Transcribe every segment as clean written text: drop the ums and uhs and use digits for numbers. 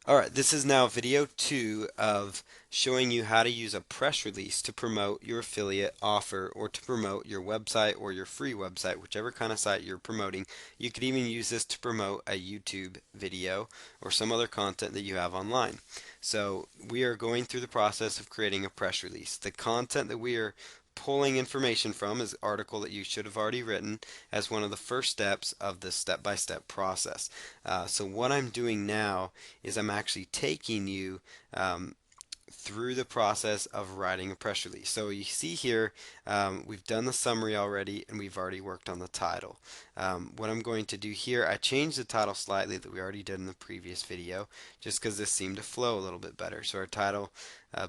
Alright, this is now video 2 of showing you how to use a press release to promote your affiliate offer or to promote your website or your free website, whichever kind of site you're promoting. You could even use this to promote a YouTube video or some other content that you have online. So we are going through the process of creating a press release. The content that we are pulling information from is an article that you should have already written as one of the first steps of this step-by-step process. So what I'm doing now is I'm actually taking you um, through the process of writing a press release. So you see here, we've done the summary already and we've already worked on the title. What I'm going to do here, I changed the title slightly that we already did in the previous video just because this seemed to flow a little bit better. So our title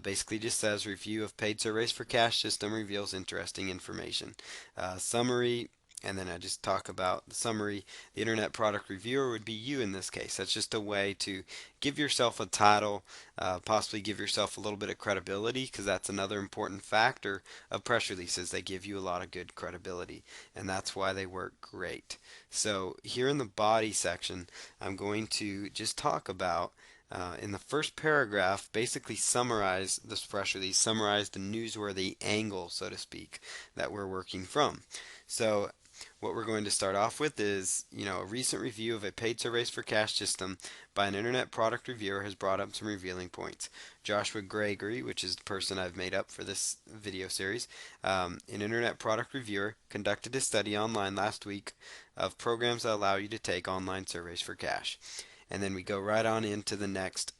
basically just says Review of Paid Surveys for Cash System Reveals Interesting Information. Summary, and then I just talk about the summary. The Internet Product Reviewer would be you in this case. That's just a way to give yourself a title, possibly give yourself a little bit of credibility, because that's another important factor of press releases. They give you a lot of good credibility, and that's why they work great. So here in the body section, I'm going to just talk about in the first paragraph, basically summarize this press release, summarize the newsworthy angle, so to speak, that we're working from. So what we're going to start off with is, a recent review of a paid surveys for cash system by an internet product reviewer has brought up some revealing points. Joshua Gregory, which is the person I've made up for this video series, an internet product reviewer, conducted a study online last week of programs that allow you to take online surveys for cash. And then we go right on into the next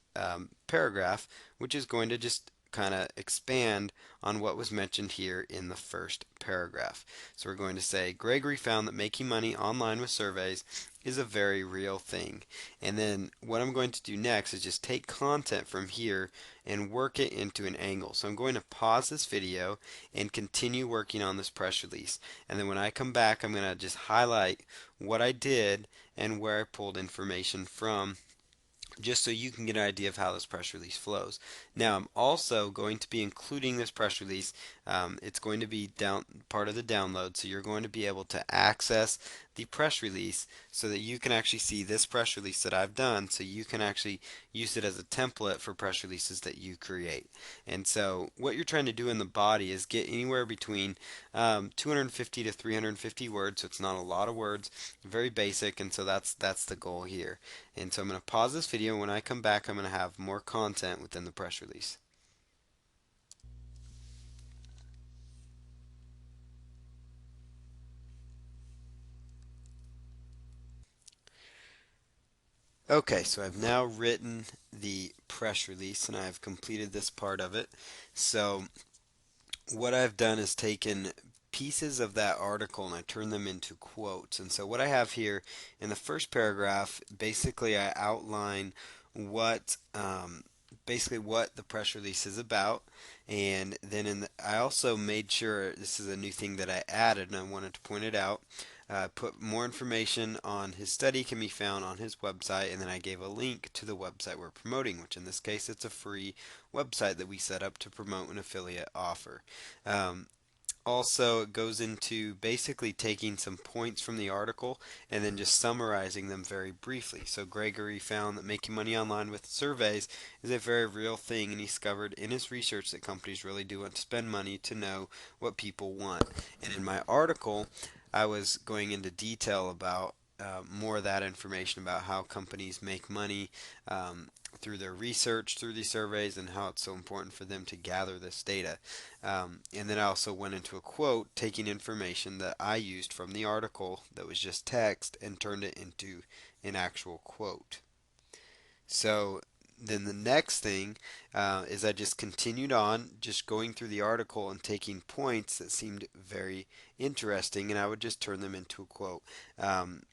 paragraph, which is going to just kind of expand on what was mentioned here in the first paragraph. So we're going to say Gregory found that making money online with surveys is a very real thing. And then what I'm going to do next is just take content from here and work it into an angle. So I'm going to pause this video and continue working on this press release. And then when I come back, I'm going to just highlight what I did and where I pulled information from, just so you can get an idea of how this press release flows. Now, I'm also going to be including this press release. It's going to be part of the download, so you're going to be able to access the press release so that you can actually see this press release that I've done, so you can actually use it as a template for press releases that you create. And so what you're trying to do in the body is get anywhere between 250 to 350 words, so it's not a lot of words, very basic, and so that's the goal here. And so I'm going to pause this video. When I come back, I'm going to have more content within the press release. Okay, so I've now written the press release and I've completed this part of it. So what I've done is taken pieces of that article and I turned them into quotes. And so what I have here in the first paragraph, basically I outline what basically what the press release is about, and then I also made sure, this is a new thing that I added and I wanted to point it out. Put more information on his study can be found on his website, and then I gave a link to the website we're promoting, which in this case it's a free website that we set up to promote an affiliate offer. Um, Also, it goes into basically taking some points from the article and then just summarizing them very briefly. So Gregory found that making money online with surveys is a very real thing, and he discovered in his research that companies really do want to spend money to know what people want. And in my article, I was going into detail about more of that information about how companies make money through their research, through these surveys, and how it's so important for them to gather this data. And then I also went into a quote, taking information that I used from the article that was just text and turned it into an actual quote. So then the next thing is I just continued on, just going through the article and taking points that seemed very interesting, and I would just turn them into a quote.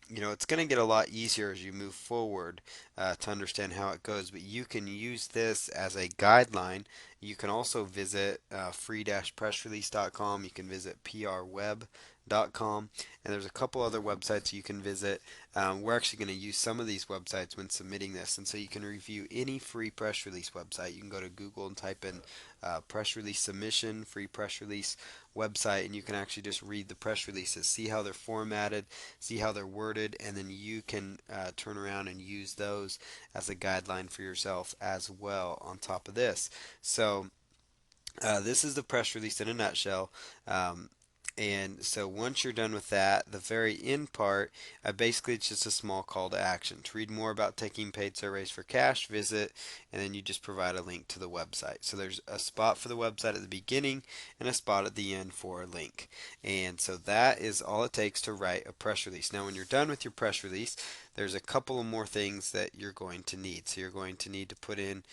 It's going to get a lot easier as you move forward to understand how it goes, but you can use this as a guideline. You can also visit free-pressrelease.com. You can visit prweb.com www.freepressrelease.com, and there's a couple other websites you can visit. We're actually going to use some of these websites when submitting this, and so you can review any free press release website. You can go to Google and type in press release submission, free press release website, and you can actually just read the press releases, see how they're formatted, see how they're worded, and then you can turn around and use those as a guideline for yourself as well on top of this. So this is the press release in a nutshell. And so once you're done with that, the very end part, basically it's just a small call to action. To read more about taking paid surveys for cash, visit, and then you just provide a link to the website. So there's a spot for the website at the beginning and a spot at the end for a link. And so that is all it takes to write a press release. Now when you're done with your press release, there's a couple of more things that you're going to need. So you're going to need to put in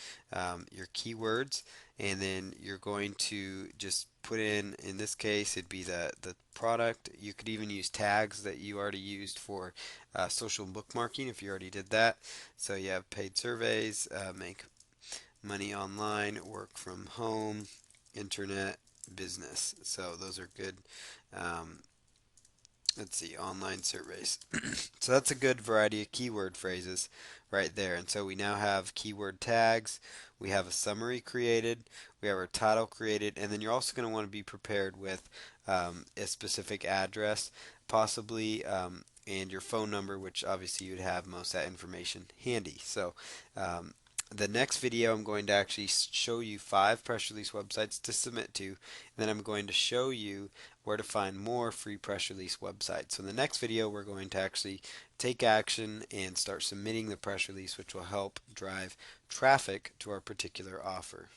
your keywords, and then you're going to just put in this case it'd be the product. You could even use tags that you already used for social bookmarking if you already did that. So you have paid surveys, make money online, work from home, internet, business. So those are good. um, let's see, online surveys. So that's a good variety of keyword phrases right there. And so we now have keyword tags, we have a summary created, we have our title created, and then you're also going to want to be prepared with a specific address, possibly, and your phone number, which obviously you'd have most of that information handy. So um, the next video I'm going to actually show you 5 press release websites to submit to, and then I'm going to show you where to find more free press release websites. So in the next video we're going to actually take action and start submitting the press release, which will help drive traffic to our particular offer.